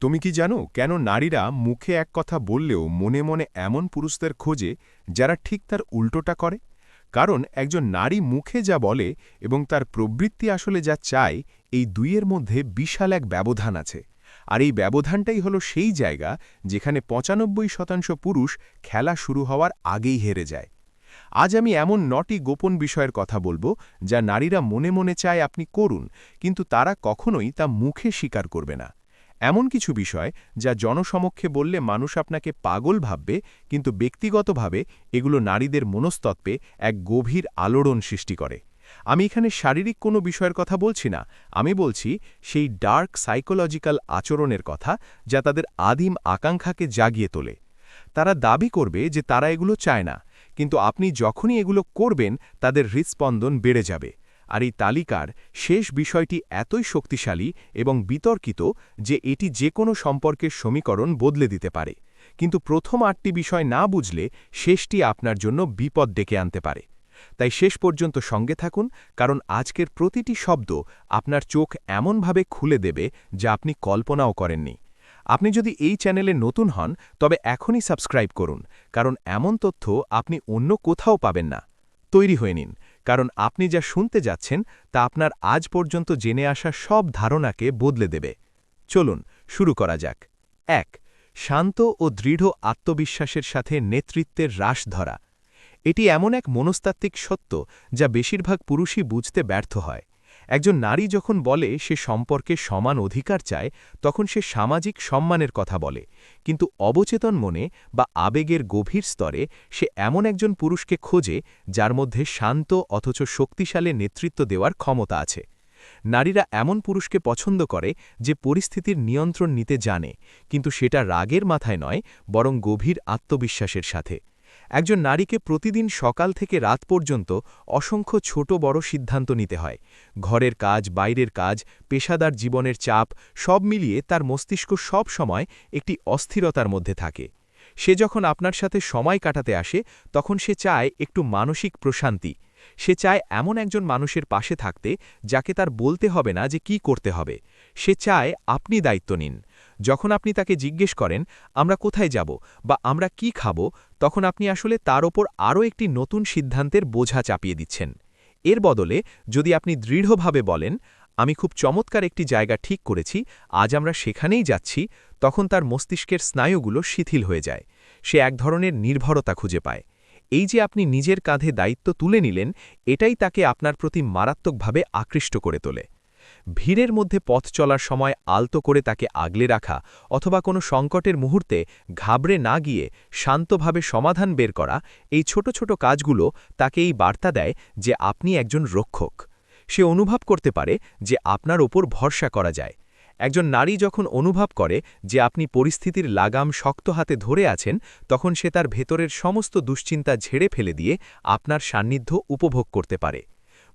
তুমি কি জানো কেন নারীরা মুখে এক কথা বললেও মনে মনে এমন পুরুষদের খোঁজে যারা ঠিক তার উল্টোটা করে? কারণ একজন নারী মুখে যা বলে এবং তার প্রবৃত্তি আসলে যা চায়, এই দুইয়ের মধ্যে বিশাল এক ব্যবধান আছে। আর এই ব্যবধানটাই হলো সেই জায়গা যেখানে ৯৫% পুরুষ খেলা শুরু হওয়ার আগেই হেরে যায়। আজ আমি এমন ৯টি গোপন বিষয়ের কথা বলবো যা নারীরা মনে মনে চায় আপনি করুন, কিন্তু তারা কখনোই তা মুখে স্বীকার করবে না। এমন কিছু বিষয় যা জনসমক্ষে বললে মানুষ আপনাকে পাগল ভাববে, কিন্তু ব্যক্তিগতভাবে এগুলো নারীদের মনস্তত্ত্বে এক গভীর আলোড়ন সৃষ্টি করে। আমি এখানে শারীরিক কোনো বিষয়ের কথা বলছি না, আমি বলছি সেই ডার্ক সাইকোলজিক্যাল আচরণের কথা যা তাদের আদিম আকাঙ্ক্ষাকে জাগিয়ে তোলে। তারা দাবি করবে যে তারা এগুলো চায় না, কিন্তু আপনি যখনই এগুলো করবেন তাদের হৃৎস্পন্দন বেড়ে যাবে। আর এই তালিকার শেষ বিষয়টি এতই শক্তিশালী এবং বিতর্কিত যে এটি যে কোনো সম্পর্কের সমীকরণ বদলে দিতে পারে। কিন্তু প্রথম ৮টি বিষয় না বুঝলে শেষটি আপনার জন্য বিপদ ডেকে আনতে পারে। তাই শেষ পর্যন্ত সঙ্গে থাকুন, কারণ আজকের প্রতিটি শব্দ আপনার চোখ এমনভাবে খুলে দেবে যা আপনি কল্পনাও করেননি। আপনি যদি এই চ্যানেলে নতুন হন তবে এখনই সাবস্ক্রাইব করুন, কারণ এমন তথ্য আপনি অন্য কোথাও পাবেন না। তৈরি হয়ে নিন, কারণ আপনি যা শুনতে যাচ্ছেন তা আপনার আজ পর্যন্ত জেনে আসা সব ধারণাকে বদলে দেবে। চলুন শুরু করা যাক। ১. শান্ত ও দৃঢ় আত্মবিশ্বাসের সাথে নেতৃত্বের রাশ ধরা। এটি এমন এক মনস্তাত্ত্বিক সত্য যা বেশিরভাগ পুরুষই বুঝতে ব্যর্থ হয়। একজন নারী যখন বলে সে সম্পর্কে সমান অধিকার চায়, তখন সে সামাজিক সম্মানের কথা বলে, কিন্তু অবচেতন মনে বা আবেগের গভীর স্তরে সে এমন একজন পুরুষকে খোঁজে যার মধ্যে শান্ত অথচ শক্তিশালী নেতৃত্ব দেওয়ার ক্ষমতা আছে। নারীরা এমন পুরুষকে পছন্দ করে যে পরিস্থিতির নিয়ন্ত্রণ নিতে জানে, কিন্তু সেটা রাগের মাথায় নয়, বরং গভীর আত্মবিশ্বাসের সাথে। একজন নারীকে প্রতিদিন সকাল থেকে রাত পর্যন্ত অসংখ্য ছোট বড় সিদ্ধান্ত নিতে হয়। ঘরের কাজ, বাইরের কাজ, পেশাদার জীবনের চাপ, সব মিলিয়ে তার মস্তিষ্ক সব সময় একটি অস্থিরতার মধ্যে থাকে। সে যখন আপনার সাথে সময় কাটাতে আসে তখন সে চায় একটু মানসিক প্রশান্তি। সে চায় এমন একজন মানুষের পাশে থাকতে যাকে তার বলতে হবে না যে কি করতে হবে। সে চায় আপনি দায়িত্ব নিন। যখন আপনি তাকে জিজ্ঞেস করেন আমরা কোথায় যাব বা আমরা কি খাবো, তখন আপনি আসলে তার ওপর আরও একটি নতুন সিদ্ধান্তের বোঝা চাপিয়ে দিচ্ছেন। এর বদলে যদি আপনি দৃঢ়ভাবে বলেন আমি খুব চমৎকার একটি জায়গা ঠিক করেছি, আজ আমরা সেখানেই যাচ্ছি, তখন তার মস্তিষ্কের স্নায়ুগুলো শিথিল হয়ে যায়। সে এক ধরনের নির্ভরতা খুঁজে পায়। এই যে আপনি নিজের কাঁধে দায়িত্ব তুলে নিলেন, এটাই তাকে আপনার প্রতি মারাত্মকভাবে আকৃষ্ট করে তোলে। ভিড়ের মধ্যে পথ চলার সময় আলতো করে তাকে আগলে রাখা অথবা কোনো সংকটের মুহূর্তে ঘাবড়ে না গিয়ে শান্তভাবে সমাধান বের করা, এই ছোট ছোট কাজগুলো তাকে এই বার্তা দেয় যে আপনি একজন রক্ষক। সে অনুভব করতে পারে যে আপনার ওপর ভরসা করা যায়। একজন নারী যখন অনুভব করে যে আপনি পরিস্থিতির লাগাম শক্ত হাতে ধরে আছেন, তখন সে তার ভেতরের সমস্ত দুশ্চিন্তা ঝেড়ে ফেলে দিয়ে আপনার সান্নিধ্য উপভোগ করতে পারে।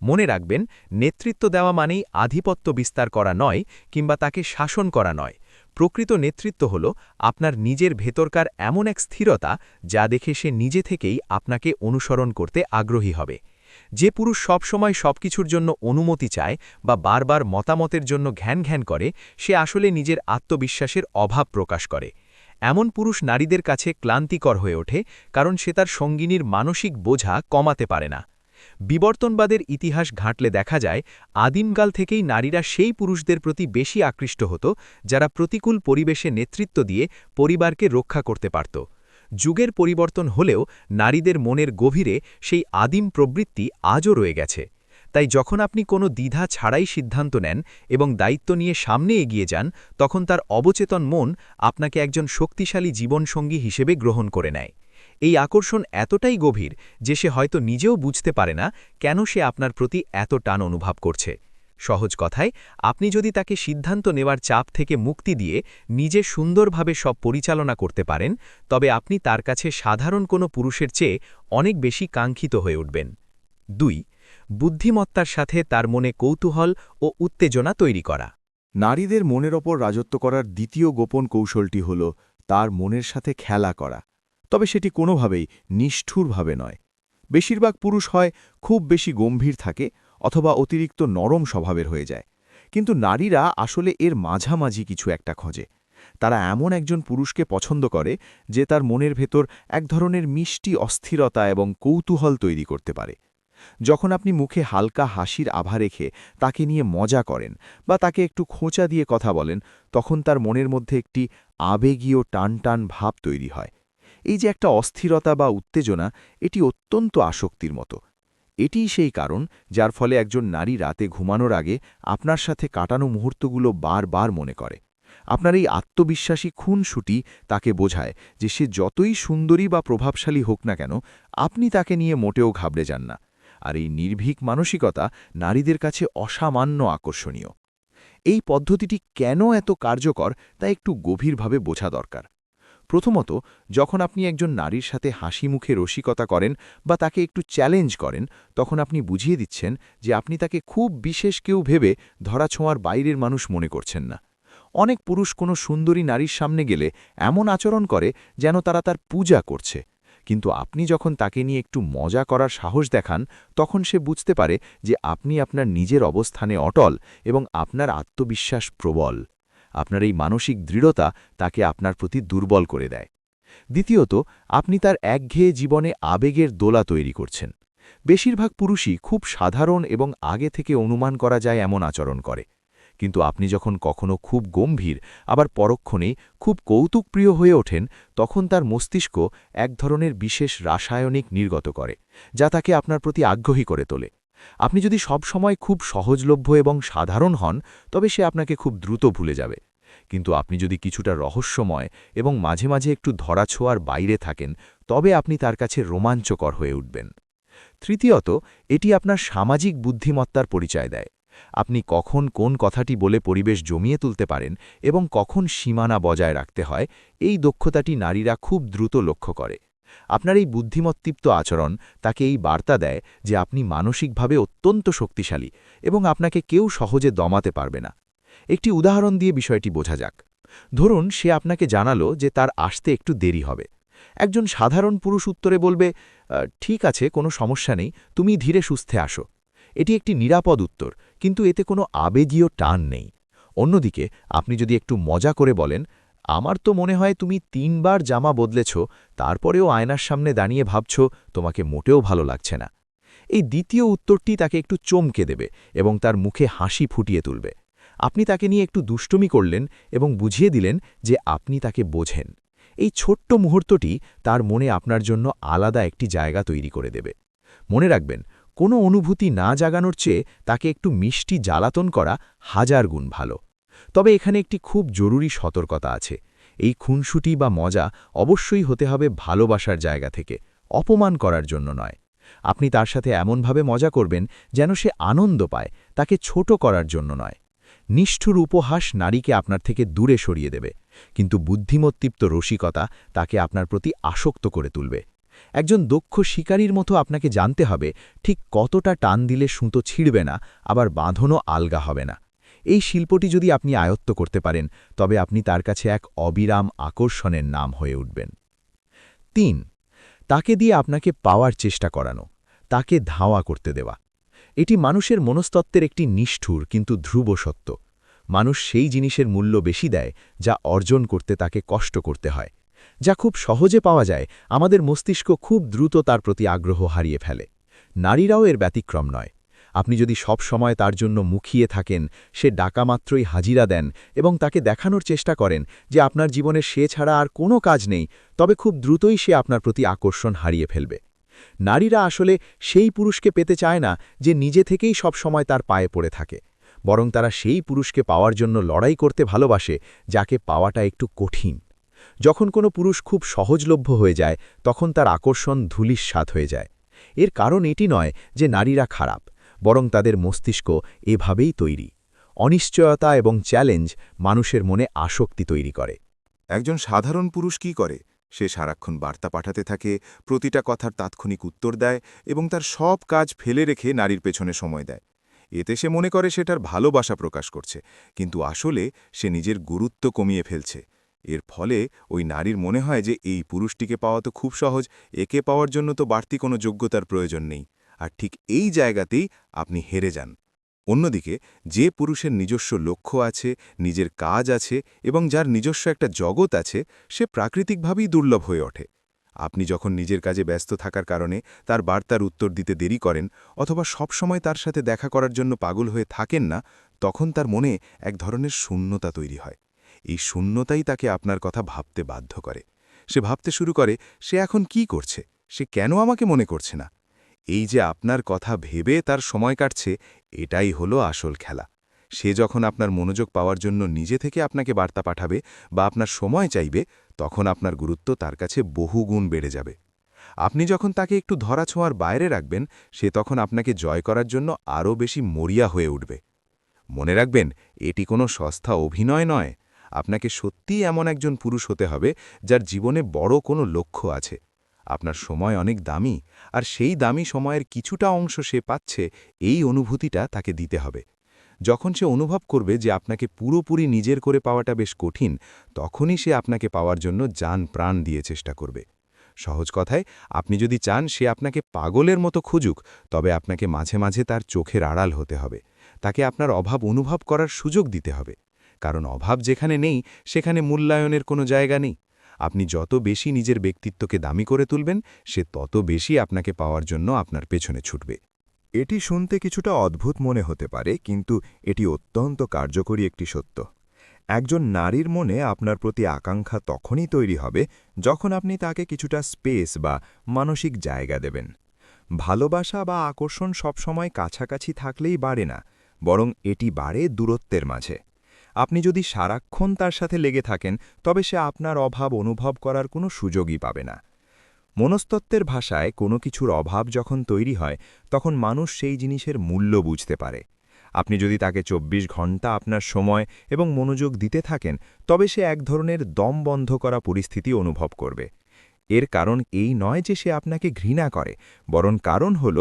মনে রাখবেন, নেতৃত্ব দেওয়া মানেই আধিপত্য বিস্তার করা নয়, কিংবা তাকে শাসন করা নয়। প্রকৃত নেতৃত্ব হল আপনার নিজের ভেতরকার এমন এক স্থিরতা যা দেখে সে নিজে থেকেই আপনাকে অনুসরণ করতে আগ্রহী হবে। যে পুরুষ সবসময় সবকিছুর জন্য অনুমতি চায় বা বারবার মতামতের জন্য ঘ্যান ঘ্যান করে, সে আসলে নিজের আত্মবিশ্বাসের অভাব প্রকাশ করে। এমন পুরুষ নারীদের কাছে ক্লান্তিকর হয়ে ওঠে, কারণ সে তার সঙ্গিনীর মানসিক বোঝা কমাতে পারে না। বিবর্তনবাদের ইতিহাস ঘাঁটলে দেখা যায় আদিমকাল থেকেই নারীরা সেই পুরুষদের প্রতি বেশি আকৃষ্ট হতো যারা প্রতিকূল পরিবেশে নেতৃত্ব দিয়ে পরিবারকে রক্ষা করতে পারত। যুগের পরিবর্তন হলেও নারীদের মনের গভীরে সেই আদিম প্রবৃত্তি আজও রয়ে গেছে। তাই যখন আপনি কোনো দ্বিধা ছাড়াই সিদ্ধান্ত নেন এবং দায়িত্ব নিয়ে সামনে এগিয়ে যান, তখন তার অবচেতন মন আপনাকে একজন শক্তিশালী জীবনসঙ্গী হিসেবে গ্রহণ করে নেয়। এই আকর্ষণ এতটাই গভীর যে সে হয়তো নিজেও বুঝতে পারে না কেন সে আপনার প্রতি এত টান অনুভব করছে। সহজ কথায়, আপনি যদি তাকে সিদ্ধান্ত নেওয়ার চাপ থেকে মুক্তি দিয়ে নিজে সুন্দরভাবে সব পরিচালনা করতে পারেন, তবে আপনি তার কাছে সাধারণ কোনো পুরুষের চেয়ে অনেক বেশি কাঙ্ক্ষিত হয়ে উঠবেন। ২. বুদ্ধিমত্তার সাথে তার মনে কৌতূহল ও উত্তেজনা তৈরি করা। নারীদের মনের ওপর রাজত্ব করার দ্বিতীয় গোপন কৌশলটি হল তার মনের সাথে খেলা করা, তবে সেটি কোনোভাবেই নিষ্ঠুরভাবে নয়। বেশিরভাগ পুরুষ হয় খুব বেশি গম্ভীর থাকে অথবা অতিরিক্ত নরম স্বভাবের হয়ে যায়, কিন্তু নারীরা আসলে এর মাঝামাঝি কিছু একটা খোঁজে। তারা এমন একজন পুরুষকে পছন্দ করে যে তার মনের ভেতর এক ধরনের মিষ্টি অস্থিরতা এবং কৌতূহল তৈরি করতে পারে। যখন আপনি মুখে হালকা হাসির আভা রেখে তাকে নিয়ে মজা করেন বা তাকে একটু খোঁচা দিয়ে কথা বলেন, তখন তার মনের মধ্যে একটি আবেগীয় টানটান ভাব তৈরি হয়। এই যে একটা অস্থিরতা বা উত্তেজনা, এটি অত্যন্ত আসক্তির মতো। এটিই সেই কারণ যার ফলে একজন নারী রাতে ঘুমানোর আগে আপনার সাথে কাটানো মুহূর্তগুলো বারবার মনে করে। আপনার এই আত্মবিশ্বাসী খুনসুটি তাকে বোঝায় যে সে যতই সুন্দরী বা প্রভাবশালী হোক না কেন, আপনি তাকে নিয়ে মোটেও ঘাবড়ে যান না। আর এই নির্ভীক মানসিকতা নারীদের কাছে অসামান্য আকর্ষণীয়। এই পদ্ধতিটি কেন এত কার্যকর তা একটু গভীরভাবে বোঝা দরকার। প্রথমত, যখন আপনি একজন নারীর সাথে হাসি মুখে রসিকতা করেন বা তাকে একটু চ্যালেঞ্জ করেন, তখন আপনি বুঝিয়ে দিচ্ছেন যে আপনি তাকে খুব বিশেষ কেউ ভেবে ধরাছোঁয়ার বাইরের মানুষ মনে করছেন না। অনেক পুরুষ কোনো সুন্দরী নারীর সামনে গেলে এমন আচরণ করে যেন তারা তার পূজা করছে, কিন্তু আপনি যখন তাকে নিয়ে একটু মজা করার সাহস দেখান, তখন সে বুঝতে পারে যে আপনি আপনার নিজের অবস্থানে অটল এবং আপনার আত্মবিশ্বাস প্রবল। আপনার এই মানসিক দৃঢ়তা তাকে আপনার প্রতি দুর্বল করে দেয়। দ্বিতীয়ত, আপনি তার একঘেয়ে জীবনে আবেগের দোলা তৈরি করছেন। বেশিরভাগ পুরুষই খুব সাধারণ এবং আগে থেকে অনুমান করা যায় এমন আচরণ করে, কিন্তু আপনি যখন কখনো খুব গম্ভীর আবার পরক্ষণেই খুব কৌতুকপ্রিয় হয়ে ওঠেন, তখন তার মস্তিষ্ক এক ধরনের বিশেষ রাসায়নিক নির্গত করে, যা তাকে আপনার প্রতি আগ্রহী করে তোলে। আপনি যদি সব সময় খুব সহজলভ্য এবং সাধারণ হন, তবে সে আপনাকে খুব দ্রুত ভুলে যাবে। কিন্তু আপনি যদি কিছুটা রহস্যময় এবং মাঝে মাঝে একটু ধরাছোঁয়ার বাইরে থাকেন, তবে আপনি তার কাছে রোমাঞ্চকর হয়ে উঠবেন। তৃতীয়ত, এটি আপনার সামাজিক বুদ্ধিমত্তার পরিচয় দেয়। আপনি কখন কোন কথাটি বলে পরিবেশ জমিয়ে তুলতে পারেন এবং কখন সীমানা বজায় রাখতে হয়, এই দক্ষতাটি নারীরা খুব দ্রুত লক্ষ্য করে। আপনার এই বুদ্ধিমত্তিপ্ত আচরণ তাকে এই বার্তা দেয় যে আপনি মানসিকভাবে অত্যন্ত শক্তিশালী এবং আপনাকে কেউ সহজে দমাতে পারবে না। একটি উদাহরণ দিয়ে বিষয়টি বোঝা যাক। ধরুন, সে আপনাকে জানালো যে তার আসতে একটু দেরি হবে। একজন সাধারণ পুরুষ উত্তরে বলবে, ঠিক আছে, কোনো সমস্যা নেই, তুমি ধীরে সুস্থে আসো। এটি একটি নিরাপদ উত্তর, কিন্তু এতে কোনো আবেগীয় টান নেই। অন্যদিকে আপনি যদি একটু মজা করে বলেন, আমার তো মনে হয় তুমি 3বার জামা বদলেছ, তারপরেও আয়নার সামনে দাঁড়িয়ে ভাবছ তোমাকে মোটেও ভালো লাগছে না। এই দ্বিতীয় উত্তরটি তাকে একটু চমকে দেবে এবং তার মুখে হাসি ফুটিয়ে তুলবে। আপনি তাকে নিয়ে একটু দুষ্টুমি করলেন এবং বুঝিয়ে দিলেন যে আপনি তাকে বোঝেন। এই ছোট্ট মুহূর্তটি তার মনে আপনার জন্য আলাদা একটি জায়গা তৈরি করে দেবে। মনে রাখবেন, কোনো অনুভূতি না জাগানোর চেয়ে তাকে একটু মিষ্টি জ্বালাতন করা 1000 গুণ ভালো। তবে এখানে একটি খুব জরুরি সতর্কতা আছে। এই খুনসুটি বা মজা অবশ্যই হতে হবে ভালোবাসার জায়গা থেকে, অপমান করার জন্য নয়। আপনি তার সাথে এমনভাবে মজা করবেন যেন সে আনন্দ পায়, তাকে ছোট করার জন্য নয়। নিষ্ঠুর উপহাস নারীকে আপনার থেকে দূরে সরিয়ে দেবে, কিন্তু বুদ্ধিমত্তিপ্ত রসিকতা তাকে আপনার প্রতি আসক্ত করে তুলবে। একজন দক্ষ শিকারীর মতো আপনাকে জানতে হবে ঠিক কতটা টান দিলে সুতো ছিঁড়বে না, আবার বাঁধনও আলগা হবে না। এই শিল্পটি যদি আপনি আয়ত্ত করতে পারেন, তবে আপনি তার কাছে এক অবিরাম আকর্ষণের নাম হয়ে উঠবেন। 3. তাকে দিয়ে আপনাকে পাওয়ার চেষ্টা করানো, তাকে ধাওয়া করতে দেওয়া। এটি মানুষের মনস্তত্ত্বের একটি নিষ্ঠুর কিন্তু ধ্রুব সত্য। মানুষ সেই জিনিসের মূল্য বেশি দেয় যা অর্জন করতে তাকে কষ্ট করতে হয়। যা খুব সহজে পাওয়া যায়, আমাদের মস্তিষ্ক খুব দ্রুত তার প্রতি আগ্রহ হারিয়ে ফেলে। নারীরাও এর ব্যতিক্রম নয়। আপনি যদি সব সময় তার জন্য মুখিয়ে থাকেন, সে ডাকা মাত্রই হাজিরা দেন এবং তাকে দেখানোর চেষ্টা করেন যে আপনার জীবনে সে ছাড়া আর কোনো কাজ নেই, তবে খুব দ্রুতই সে আপনার প্রতি আকর্ষণ হারিয়ে ফেলবে। নারীরা আসলে সেই পুরুষকে পেতে চায় না যে নিজে থেকেই সব সময় তার পায়ে পড়ে থাকে, বরং তারা সেই পুরুষকে পাওয়ার জন্য লড়াই করতে ভালোবাসে, যাকে পাওয়াটা একটু কঠিন। যখন কোনো পুরুষ খুব সহজলভ্য হয়ে যায়, তখন তার আকর্ষণ ধূলিসাৎ হয়ে যায়। এর কারণ এটি নয় যে নারীরা খারাপ, বরং তাদের মস্তিষ্ক এভাবেই তৈরি। অনিশ্চয়তা এবং চ্যালেঞ্জ মানুষের মনে আসক্তি তৈরি করে। একজন সাধারণ পুরুষ কি করে? সে সারাক্ষণ বার্তা পাঠাতে থাকে, প্রতিটা কথার তাৎক্ষণিক উত্তর দেয় এবং তার সব কাজ ফেলে রেখে নারীর পেছনে সময় দেয়। এতে সে মনে করে সেটার ভালোবাসা প্রকাশ করছে, কিন্তু আসলে সে নিজের গুরুত্ব কমিয়ে ফেলছে। এর ফলে ওই নারীর মনে হয় যে এই পুরুষটিকে পাওয়া তো খুব সহজ, একে পাওয়ার জন্য তো বাড়তি কোনো যোগ্যতার প্রয়োজন নেই। আর ঠিক এই জায়গাতেই আপনি হেরে যান। অন্যদিকে যে পুরুষের নিজস্ব লক্ষ্য আছে, নিজের কাজ আছে এবং যার নিজস্ব একটা জগৎ আছে, সে প্রাকৃতিকভাবেই দুর্লভ হয়ে ওঠে। আপনি যখন নিজের কাজে ব্যস্ত থাকার কারণে তার বার্তার উত্তর দিতে দেরি করেন অথবা সবসময় তার সাথে দেখা করার জন্য পাগল হয়ে থাকেন না, তখন তার মনে এক ধরনের শূন্যতা তৈরি হয়। এই শূন্যতাই তাকে আপনার কথা ভাবতে বাধ্য করে। সে ভাবতে শুরু করে, সে এখন কি করছে, সে কেন আমাকে মনে করছে না। এই যে আপনার কথা ভেবে তার সময় কাটছে, এটাই হলো আসল খেলা। সে যখন আপনার মনোযোগ পাওয়ার জন্য নিজে থেকে আপনাকে বার্তা পাঠাবে বা আপনার সময় চাইবে, তখন আপনার গুরুত্ব তার কাছে বহুগুণ বেড়ে যাবে। আপনি যখন তাকে একটু ধরাছোঁয়ার বাইরে রাখবেন, সে তখন আপনাকে জয় করার জন্য আরও বেশি মরিয়া হয়ে উঠবে। মনে রাখবেন, এটি কোনো সস্তা অভিনয় নয়। আপনাকে সত্যিই এমন একজন পুরুষ হতে হবে যার জীবনে বড় কোনো লক্ষ্য আছে। আপনার সময় অনেক দামি, আর সেই দামি সময়ের কিছুটা অংশ সে পাচ্ছে, এই অনুভূতিটা তাকে দিতে হবে। যখন সে অনুভব করবে যে আপনাকে পুরোপুরি নিজের করে পাওয়াটা বেশ কঠিন, তখনই সে আপনাকে পাওয়ার জন্য জান প্রাণ দিয়ে চেষ্টা করবে। সহজ কথায়, আপনি যদি চান সে আপনাকে পাগলের মতো খুঁজুক, তবে আপনাকে মাঝে মাঝে তার চোখের আড়াল হতে হবে। তাকে আপনার অভাব অনুভব করার সুযোগ দিতে হবে। কারণ অভাব যেখানে নেই, সেখানে মূল্যায়নের কোনো জায়গা নেই। আপনি যত বেশি নিজের ব্যক্তিত্বকে দামি করে তুলবেন, সে তত বেশি আপনাকে পাওয়ার জন্য আপনার পেছনে ছুটবে। এটি শুনতে কিছুটা অদ্ভুত মনে হতে পারে, কিন্তু এটি অত্যন্ত কার্যকরী একটি সত্য। একজন নারীর মনে আপনার প্রতি আকাঙ্ক্ষা তখনই তৈরি হবে যখন আপনি তাকে কিছুটা স্পেস বা মানসিক জায়গা দেবেন। ভালোবাসা বা আকর্ষণ সবসময় কাছাকাছি থাকলেই বাড়ে না, বরং এটি বাড়ে দূরত্বের মাঝে। আপনি যদি সারাক্ষণ তার সাথে লেগে থাকেন, তবে সে আপনার অভাব অনুভব করার কোনো সুযোগই পাবে না। মনস্তত্ত্বের ভাষায় কোনো কিছুর অভাব যখন তৈরি হয়, তখন মানুষ সেই জিনিসের মূল্য বুঝতে পারে। আপনি যদি তাকে ২৪ ঘন্টা আপনার সময় এবং মনোযোগ দিতে থাকেন, তবে সে এক ধরনের দম বন্ধ করা পরিস্থিতি অনুভব করবে। এর কারণ এই নয় যে সে আপনাকে ঘৃণা করে, বরং কারণ হল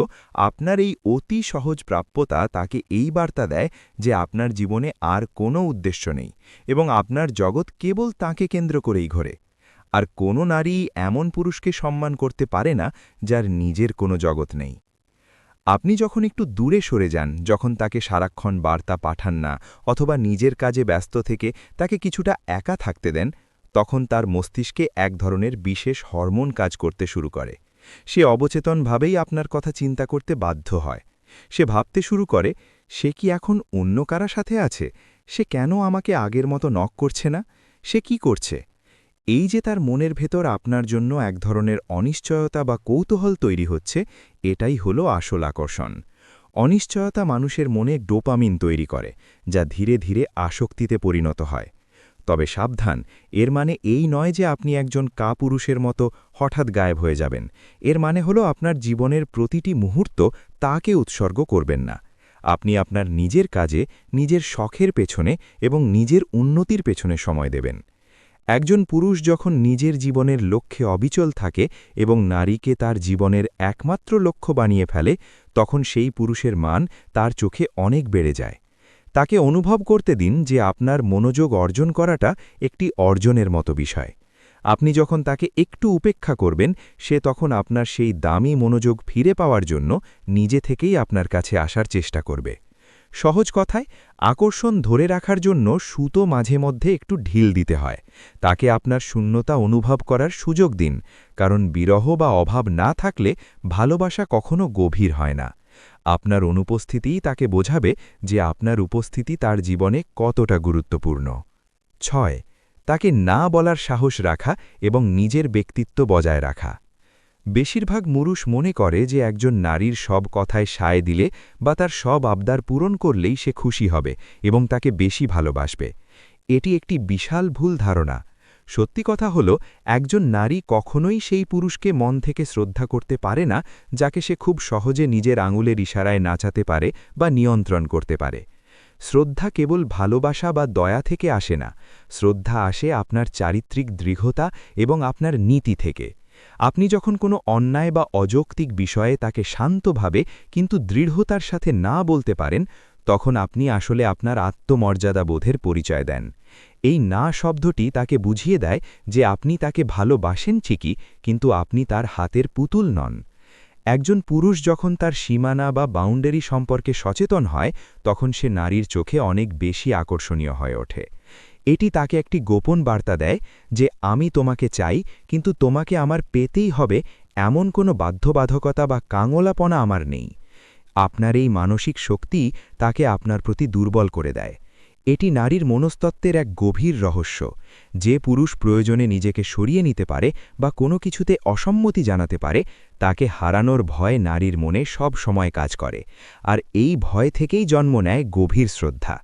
আপনার এই অতি সহজ প্রাপ্যতা তাকে এই বার্তা দেয় যে আপনার জীবনে আর কোনো উদ্দেশ্য নেই এবং আপনার জগৎ কেবল তাকে কেন্দ্র করেই ঘোরে। আর কোনো নারী এমন পুরুষকে সম্মান করতে পারে না যার নিজের কোনো জগৎ নেই। আপনি যখন একটু দূরে সরে যান, যখন তাকে সারাক্ষণ বার্তা পাঠান না অথবা নিজের কাজে ব্যস্ত থেকে তাকে কিছুটা একা থাকতে দেন, তখন তার মস্তিষ্কে এক ধরনের বিশেষ হরমোন কাজ করতে শুরু করে। সে অবচেতনভাবেই আপনার কথা চিন্তা করতে বাধ্য হয়। সে ভাবতে শুরু করে, সে কি এখন অন্য কারো সাথে আছে? সে কেন আমাকে আগের মতো নক করছে না? সে কি করছে? এই যে তার মনের ভেতর আপনার জন্য এক ধরনের অনিশ্চয়তা বা কৌতূহল তৈরি হচ্ছে, এটাই হলো আসল আকর্ষণ। অনিশ্চয়তা মানুষের মনে ডোপামিন তৈরি করে, যা ধীরে ধীরে আসক্তিতে পরিণত হয়। তবে সাবধান, এর মানে এই নয় যে আপনি একজন কাপুরুষের মতো হঠাৎ গায়েব হয়ে যাবেন। এর মানে হলো আপনার জীবনের প্রতিটি মুহূর্ত তাকে উৎসর্গ করবেন না। আপনি আপনার নিজের কাজে, নিজের শখের পেছনে এবং নিজের উন্নতির পেছনে সময় দেবেন। একজন পুরুষ যখন নিজের জীবনের লক্ষ্যে অবিচল থাকে এবং নারীকে তার জীবনের একমাত্র লক্ষ্য বানিয়ে ফেলে, তখন সেই পুরুষের মান তার চোখে অনেক বেড়ে যায়। তাকে অনুভব করতে দিন যে আপনার মনোযোগ অর্জন করাটা একটি অর্জনের মতো বিষয়। আপনি যখন তাকে একটু উপেক্ষা করবেন, সে তখন আপনার সেই দামি মনোযোগ ফিরে পাওয়ার জন্য নিজে থেকেই আপনার কাছে আসার চেষ্টা করবে। সহজ কথায়, আকর্ষণ ধরে রাখার জন্য সুতো মাঝে মধ্যে একটু ঢিল দিতে হয়। তাকে আপনার শূন্যতা অনুভব করার সুযোগ দিন, কারণ বিরহ বা অভাব না থাকলে ভালোবাসা কখনো গভীর হয় না। আপনার অনুপস্থিতিই তাকে বোঝাবে যে আপনার উপস্থিতি তার জীবনে কতটা গুরুত্বপূর্ণ। ৬. তাকে না বলার সাহস রাখা এবং নিজের ব্যক্তিত্ব বজায় রাখা। বেশিরভাগ পুরুষ মনে করে যে একজন নারীর সব কথায় সায় দিলে বা তার সব আবদার পূরণ করলেই সে খুশি হবে এবং তাকে বেশি ভালোবাসবে। এটি একটি বিশাল ভুল ধারণা। সত্যি কথা হল, একজন নারী কখনোই সেই পুরুষকে মন থেকে শ্রদ্ধা করতে পারে না যাকে সে খুব সহজে নিজের আঙুলের ইশারায় নাচাতে পারে বা নিয়ন্ত্রণ করতে পারে। শ্রদ্ধা কেবল ভালোবাসা বা দয়া থেকে আসে না। শ্রদ্ধা আসে আপনার চারিত্রিক দৃঢ়তা এবং আপনার নীতি থেকে। আপনি যখন কোনো অন্যায় বা অযৌক্তিক বিষয়ে তাকে শান্তভাবে কিন্তু দৃঢ়তার সাথে না বলতে পারেন, তখন আপনি আসলে আপনার আত্মমর্যাদা বোধের পরিচয় দেন। এই না শব্দটি তাকে বুঝিয়ে দেয় যে আপনি তাকে ভালোবাসেন ঠিকই, কিন্তু আপনি তার হাতের পুতুল নন। একজন পুরুষ যখন তার সীমানা বা বাউন্ডারি সম্পর্কে সচেতন হয় তখন সে নারীর চোখে অনেক বেশি আকর্ষণীয় হয়ে ওঠে। এটি তাকে একটি গোপন বার্তা দেয় যে আমি তোমাকে চাই, কিন্তু তোমাকে আমার পেতেই হবে এমন কোনো বাধ্যবাধকতা বা কাঙলাপনা আমার নেই। আপনার এই মানসিক শক্তি তাকে আপনার প্রতি দুর্বল করে দেয়। এটি নারীর মনস্তত্ত্বের এক গভীর রহস্য। যে পুরুষ প্রয়োজনে নিজেকে সরিয়ে নিতে পারে বা কোনো কিছুতে অসম্মতি জানাতে পারে, তাকে হারানোর ভয় নারীর মনে সব সময় কাজ করে, আর এই ভয় থেকেই জন্ম নেয় গভীর শ্রদ্ধা।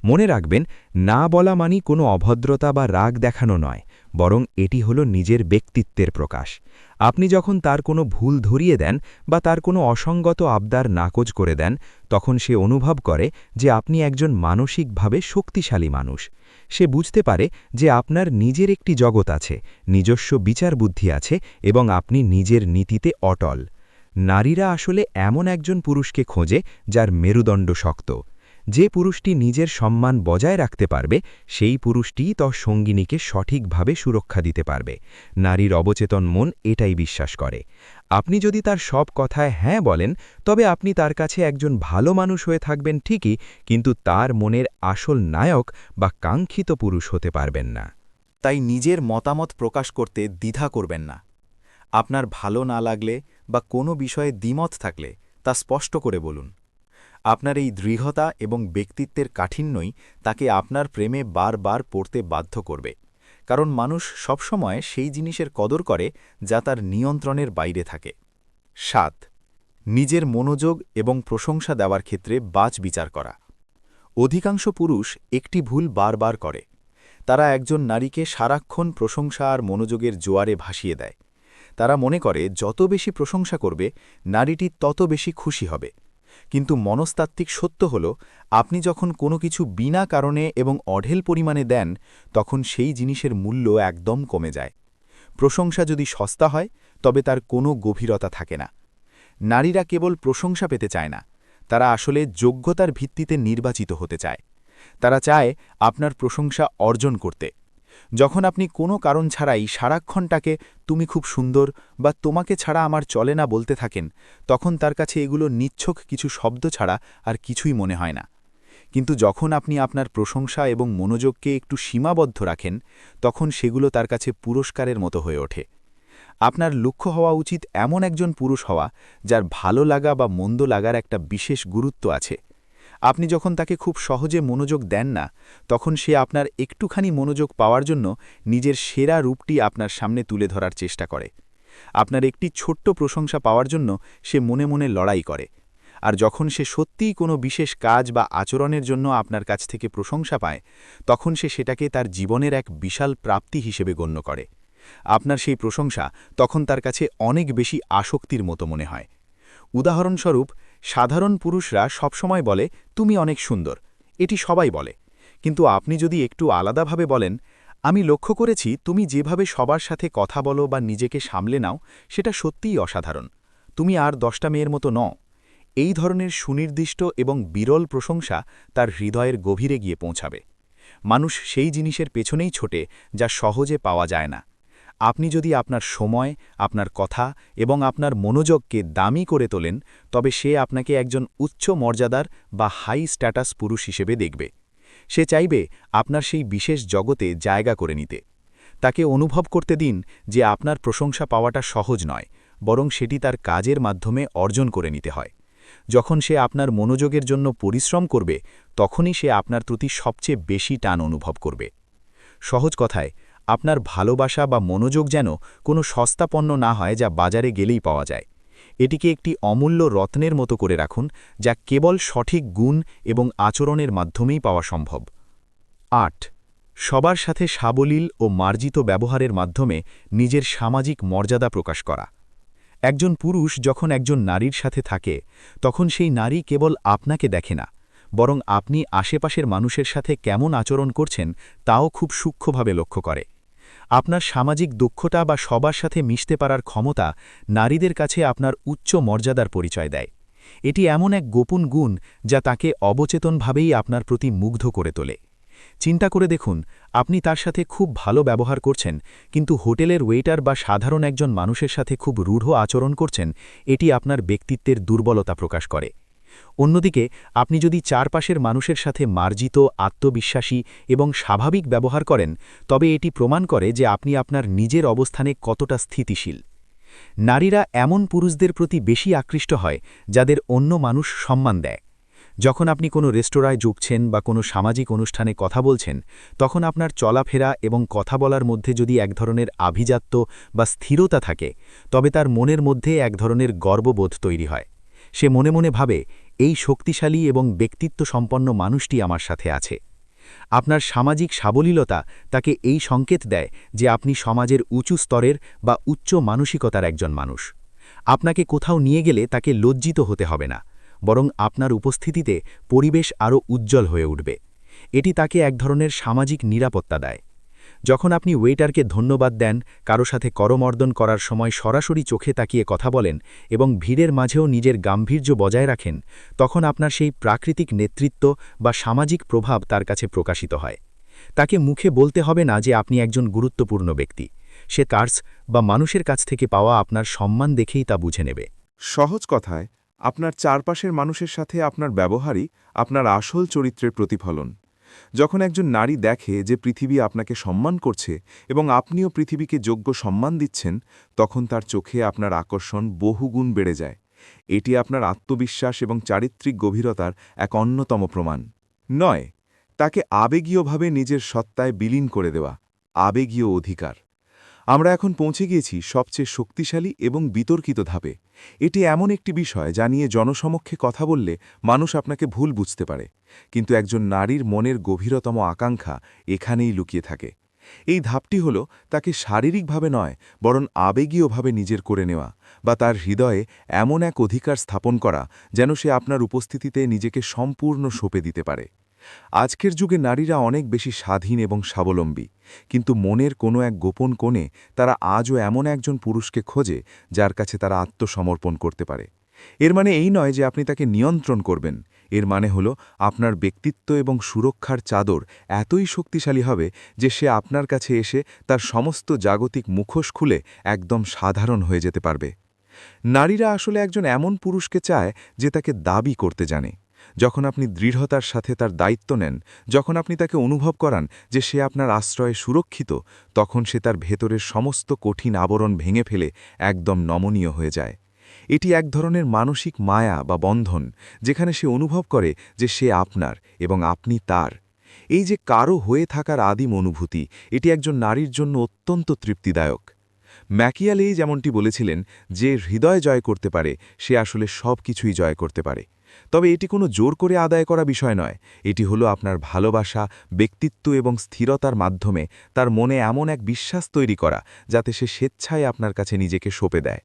মনে রাখবেন, না বলা মানি কোনো অভদ্রতা বা রাগ দেখানো নয়, বরং এটি হলো নিজের ব্যক্তিত্বের প্রকাশ। আপনি যখন তার কোনো ভুল ধরিয়ে দেন বা তার কোনো অসঙ্গত আবদার নাকচ করে দেন, তখন সে অনুভব করে যে আপনি একজন মানসিকভাবে শক্তিশালী মানুষ। সে বুঝতে পারে যে আপনার নিজের একটি জগৎ আছে, নিজস্ব বিচার বুদ্ধি আছে এবং আপনি নিজের নীতিতে অটল। নারীরা আসলে এমন একজন পুরুষকে খোঁজে যার মেরুদণ্ড শক্ত। যে পুরুষটি নিজের সম্মান বজায় রাখতে পারবে, সেই পুরুষটিই তার সঙ্গিনীকে সঠিকভাবে সুরক্ষা দিতে পারবে। নারীর অবচেতন মন এটাই বিশ্বাস করে। আপনি যদি তার সব কথায় হ্যাঁ বলেন, তবে আপনি তার কাছে একজন ভালো মানুষ হয়ে থাকবেন ঠিকই, কিন্তু তার মনের আসল নায়ক বা কাঙ্ক্ষিত পুরুষ হতে পারবেন না। তাই নিজের মতামত প্রকাশ করতে দ্বিধা করবেন না। আপনার ভালো না লাগলে বা কোনো বিষয়ে দ্বিমত থাকলে তা স্পষ্ট করে বলুন। আপনার এই দৃঢ়তা এবং ব্যক্তিত্বের কাঠিন্যই তাকে আপনার প্রেমে বারবার পড়তে বাধ্য করবে, কারণ মানুষ সবসময় সেই জিনিসের কদর করে যা তার নিয়ন্ত্রণের বাইরে থাকে। ৭. নিজের মনোযোগ এবং প্রশংসা দেওয়ার ক্ষেত্রে বাছ বিচার করা। অধিকাংশ পুরুষ একটি ভুল বারবার করে। তারা একজন নারীকে সারাক্ষণ প্রশংসা আর মনোযোগের জোয়ারে ভাসিয়ে দেয়। তারা মনে করে যত বেশি প্রশংসা করবে, নারীটি তত বেশি খুশি হবে। কিন্তু মনস্তাত্ত্বিক সত্য হল, আপনি যখন কোনো কিছু বিনা কারণে এবং অঢেল পরিমাণে দেন, তখন সেই জিনিসের মূল্য একদম কমে যায়। প্রশংসা যদি সস্তা হয়, তবে তার কোনো গভীরতা থাকে না। নারীরা কেবল প্রশংসা পেতে চায় না, তারা আসলে যোগ্যতার ভিত্তিতে নির্বাচিত হতে চায়। তারা চায় আপনার প্রশংসা অর্জন করতে। যখন আপনি কোনো কারণ ছাড়াই সারাক্ষণটাকে তুমি খুব সুন্দর বা তোমাকে ছাড়া আমার চলে না বলতে থাকেন, তখন তার কাছে এগুলো নিচ্ছক কিছু শব্দ ছাড়া আর কিছুই মনে হয় না। কিন্তু যখন আপনি আপনার প্রশংসা এবং মনোযোগকে একটু সীমাবদ্ধ রাখেন, তখন সেগুলো তার কাছে পুরস্কারের মতো হয়ে ওঠে। আপনার লক্ষ্য হওয়া উচিত এমন একজন পুরুষ হওয়া যার ভালো লাগা বা মন্দ লাগার একটা বিশেষ গুরুত্ব আছে। আপনি যখন তাকে খুব সহজে মনোযোগ দেন না, তখন সে আপনার একটুখানি মনোযোগ পাওয়ার জন্য নিজের সেরা রূপটি আপনার সামনে তুলে ধরার চেষ্টা করে। আপনার একটি ছোট্ট প্রশংসা পাওয়ার জন্য সে মনে মনে লড়াই করে। আর যখন সে সত্যিই কোনো বিশেষ কাজ বা আচরণের জন্য আপনার কাছ থেকে প্রশংসা পায়, তখন সে সেটাকে তার জীবনের এক বিশাল প্রাপ্তি হিসেবে গণ্য করে। আপনার সেই প্রশংসা তখন তার কাছে অনেক বেশি আসক্তির মতো মনে হয়। উদাহরণস্বরূপ, সাধারণ পুরুষরা সবসময় বলে, তুমি অনেক সুন্দর, এটি সবাই বলে। কিন্তু আপনি যদি একটু আলাদাভাবে বলেন, আমি লক্ষ্য করেছি তুমি যেভাবে সবার সাথে কথা বলো বা নিজেকে সামলে নাও, সেটা সত্যিই অসাধারণ, তুমি আর 10টা মেয়ের মতো নও। এই ধরনের সুনির্দিষ্ট এবং বিরল প্রশংসা তার হৃদয়ের গভীরে গিয়ে পৌঁছাবে। মানুষ সেই জিনিসের পেছনেই ছোটে যা সহজে পাওয়া যায় না। আপনি যদি আপনার সময়, আপনার কথা এবং আপনার মনোযোগকে দামি করে তোলেন, তবে সে আপনাকে একজন উচ্চ মর্যাদার বা হাই স্ট্যাটাস পুরুষ হিসেবে দেখবে। সে চাইবে আপনার সেই বিশেষ জগতে জায়গা করে নিতে। তাকে অনুভব করতে দিন যে আপনার প্রশংসা পাওয়াটা সহজ নয়, বরং সেটি তার কাজের মাধ্যমে অর্জন করে নিতে হয়। যখন সে আপনার মনোযোগের জন্য পরিশ্রম করবে, তখনই সে আপনার প্রতি সবচেয়ে বেশি টান অনুভব করবে। সহজ কথায়, আপনার ভালোবাসা বা মনোযোগ যেন কোনো সস্তা পণ্য না হয় যা বাজারে গেলেই পাওয়া যায়। এটিকে একটি অমূল্য রত্নের মতো করে রাখুন, যা কেবল সঠিক গুণ এবং আচরণের মাধ্যমেই পাওয়া সম্ভব। ৮. সবার সাথে সাবলীল ও মার্জিত ব্যবহারের মাধ্যমে নিজের সামাজিক মর্যাদা প্রকাশ করা। একজন পুরুষ যখন একজন নারীর সাথে থাকে, তখন সেই নারী কেবল আপনাকে দেখে না, বরং আপনি আশেপাশের মানুষের সাথে কেমন আচরণ করছেন তাও খুব সূক্ষ্মভাবে লক্ষ্য করে। আপনার সামাজিক দক্ষতা বা সবার সাথে মিশতে পারার ক্ষমতা নারীদের কাছে আপনার উচ্চ মর্যাদার পরিচয় দেয়। এটি এমন এক গোপন গুণ যা তাকে অবচেতনভাবেই আপনার প্রতি মুগ্ধ করে তোলে। চিন্তা করে দেখুন, আপনি তার সাথে খুব ভালো ব্যবহার করছেন, কিন্তু হোটেলের ওয়েটার বা সাধারণ একজন মানুষের সাথে খুব রূঢ় আচরণ করছেন। এটি আপনার ব্যক্তিত্বের দুর্বলতা প্রকাশ করে। অন্যদিকে আপনি যদি চারপাশের মানুষের সাথে মার্জিত, আত্মবিশ্বাসী এবং স্বাভাবিক ব্যবহার করেন, তবে এটি প্রমাণ করে যে আপনি আপনার নিজের অবস্থানে কতটা স্থিতিশীল। নারীরা এমন পুরুষদের প্রতি বেশি আকৃষ্ট হয় যাদের অন্য মানুষ সম্মান দেয়। যখন আপনি কোনো রেস্তোরাঁয় ঢুকছেন বা কোনো সামাজিক অনুষ্ঠানে কথা বলছেন, তখন আপনার চলাফেরা এবং কথা বলার মধ্যে যদি এক ধরনের আভিজাত্য বা স্থিরতা থাকে, তবে তার মনের মধ্যে এক ধরনের গর্ববোধ তৈরি হয়। সে মনে মনে ভাবে, এই শক্তিশালী এবং ব্যক্তিত্ব সম্পন্ন মানুষটি আমার সাথে আছে। আপনার সামাজিক সাবলীলতা তাকে এই সংকেত দেয় যে আপনি সমাজের উঁচু স্তরের বা উচ্চ মানসিকতার একজন মানুষ। আপনাকে কোথাও নিয়ে গেলে তাকে লজ্জিত হতে হবে না, বরং আপনার উপস্থিতিতে পরিবেশ আরও উজ্জ্বল হয়ে উঠবে। এটি তাকে এক ধরনের সামাজিক নিরাপত্তা দেয়। যখন আপনি ওয়েটারকে ধন্যবাদ দেন, কারো সাথে করমর্দন করার সময় সরাসরি চোখে তাকিয়ে কথা বলেন এবং ভিড়ের মাঝেও নিজের গাম্ভীর্য বজায় রাখেন, তখন আপনার সেই প্রাকৃতিক নেতৃত্ব বা সামাজিক প্রভাব তার কাছে প্রকাশিত হয়। তাকে মুখে বলতে হবে না যে আপনি একজন গুরুত্বপূর্ণ ব্যক্তি। সে কার্স বা মানুষের কাছ থেকে পাওয়া আপনার সম্মান দেখেই তা বুঝে নেবে। সহজ কথায়, আপনার চারপাশের মানুষের সাথে আপনার ব্যবহারই আপনার আসল চরিত্রের প্রতিফলন। যখন একজন নারী দেখে যে পৃথিবী আপনাকে সম্মান করছে এবং আপনিও পৃথিবীকে যোগ্য সম্মান দিচ্ছেন, তখন তার চোখে আপনার আকর্ষণ বহুগুণ বেড়ে যায়। এটি আপনার আত্মবিশ্বাস এবং চারিত্রিক গভীরতার এক অন্যতম প্রমাণ নয়, তাকে আবেগীয়ভাবে নিজের সত্তায় বিলীন করে দেওয়া আবেগীয় অধিকার। আমরা এখন পৌঁছে গিয়েছি সবচেয়ে শক্তিশালী এবং বিতর্কিত ধাপে। এটি এমন একটি বিষয় যা নিয়ে জনসমক্ষে কথা বললে মানুষ আপনাকে ভুল বুঝতে পারে, কিন্তু একজন নারীর মনের গভীরতম আকাঙ্ক্ষা এখানেই লুকিয়ে থাকে। এই ধাপটি হল তাকে শারীরিকভাবে নয়, বরং আবেগীয়ভাবে নিজের করে নেওয়া, বা তার হৃদয়ে এমন এক অধিকার স্থাপন করা যেন সে আপনার উপস্থিতিতে নিজেকে সম্পূর্ণ সঁপে দিতে পারে। আজকের যুগে নারীরা অনেক বেশি স্বাধীন এবং স্বাবলম্বী, কিন্তু মনের কোনো এক গোপন কোণে তারা আজও এমন একজন পুরুষকে খোঁজে যার কাছে তারা আত্মসমর্পণ করতে পারে। এর মানে এই নয় যে আপনি তাকে নিয়ন্ত্রণ করবেন, এর মানে হল আপনার ব্যক্তিত্ব এবং সুরক্ষার চাদর এতই শক্তিশালী হবে যে সে আপনার কাছে এসে তার সমস্ত জাগতিক মুখোশ খুলে একদম সাধারণ হয়ে যেতে পারবে। নারীরা আসলে একজন এমন পুরুষকে চায় যে তাকে দাবি করতে জানে। যখন আপনি দৃঢ়তার সাথে তার দায়িত্ব নেন, যখন আপনি তাকে অনুভব করান যে সে আপনার আশ্রয়ে সুরক্ষিত, তখন সে তার ভেতরের সমস্ত কঠিন আবরণ ভেঙে ফেলে একদম নমনীয় হয়ে যায়। এটি এক ধরনের মানসিক মায়া বা বন্ধন, যেখানে সে অনুভব করে যে সে আপনার এবং আপনি তার। এই যে কারো হয়ে থাকার আদিম অনুভূতি, এটি একজন নারীর জন্য অত্যন্ত তৃপ্তিদায়ক। ম্যাকিয়ালেই যেমনটি বলেছিলেন, যে হৃদয় জয় করতে পারে সে আসলে সব কিছুই জয় করতে পারে। তবে এটি কোনো জোর করে আদায় করা বিষয় নয়, এটি হলো আপনার ভালোবাসা, ব্যক্তিত্ব এবং স্থিরতার মাধ্যমে তার মনে এমন এক বিশ্বাস তৈরি করা যাতে সে স্বেচ্ছায় আপনার কাছে নিজেকে সঁপে দেয়।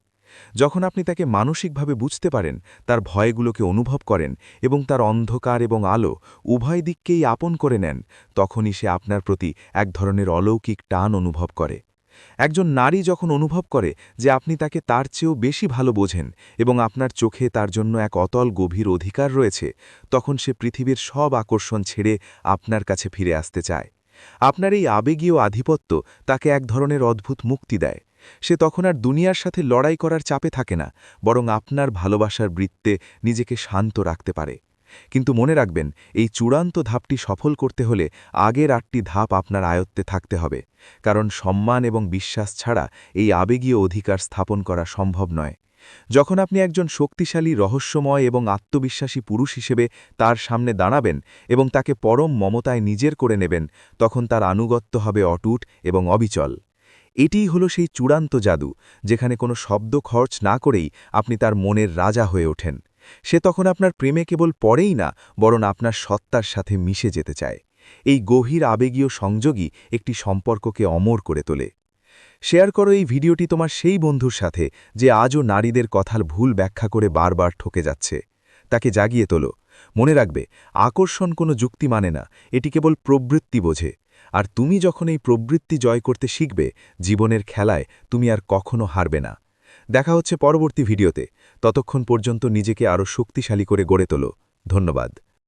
যখন আপনি তাকে মানসিকভাবে বুঝতে পারেন, তার ভয়গুলোকে অনুভব করেন এবং তার অন্ধকার এবং আলো উভয় দিককেই আপন করে নেন, তখনই সে আপনার প্রতি এক ধরনের অলৌকিক টান অনুভব করে। একজন নারী যখন অনুভব করে যে আপনি তাকে তার চেয়েও বেশি ভালো বোঝেন এবং আপনার চোখে তার জন্য এক অতল গভীর অধিকার রয়েছে, তখন সে পৃথিবীর সব আকর্ষণ ছেড়ে আপনার কাছে ফিরে আসতে চায়। আপনার এই আবেগীয় আধিপত্য তাকে এক ধরনের অদ্ভুত মুক্তি দেয়। সে তখন আর দুনিয়ার সাথে লড়াই করার চাপে থাকে না, বরং আপনার ভালোবাসার বৃত্তে নিজেকে শান্ত রাখতে পারে। কিন্তু মনে রাখবেন, এই চূড়ান্ত ধাপটি সফল করতে হলে আগের ৮টি ধাপ আপনার আয়ত্তে থাকতে হবে, কারণ সম্মান এবং বিশ্বাস ছাড়া এই আবেগীয় অধিকার স্থাপন করা সম্ভব নয়। যখন আপনি একজন শক্তিশালী, রহস্যময় এবং আত্মবিশ্বাসী পুরুষ হিসেবে তার সামনে দাঁড়াবেন এবং তাকে পরম মমতায় নিজের করে নেবেন, তখন তার আনুগত্য হবে অটুট এবং অবিচল। এটিই হলো সেই চূড়ান্ত জাদু, যেখানে কোনো শব্দ খরচ না করেই আপনি তার মনের রাজা হয়ে ওঠেন। সে তখন আপনার প্রেমে কেবল পড়েই না, বরং আপনার সত্তার সাথে মিশে যেতে চায়। এই গভীর আবেগীয় সংযোগই একটি সম্পর্ককে অমর করে তোলে। শেয়ার করো এই ভিডিওটি তোমার সেই বন্ধুর সাথে যে আজও নারীদের কথার ভুল ব্যাখ্যা করে বারবার ঠকে যাচ্ছে। তাকে জাগিয়ে তোলো। মনে রাখবে, আকর্ষণ কোনো যুক্তি মানে না, এটি কেবল প্রবৃত্তি বোঝে। আর তুমি যখন এই প্রবৃত্তি জয় করতে শিখবে, জীবনের খেলায় তুমি আর কখনো হারবে না। দেখা হচ্ছে পরবর্তী ভিডিওতে। ততক্ষণ পর্যন্ত নিজেকে আরও শক্তিশালী করে গড়ে তোলো। ধন্যবাদ।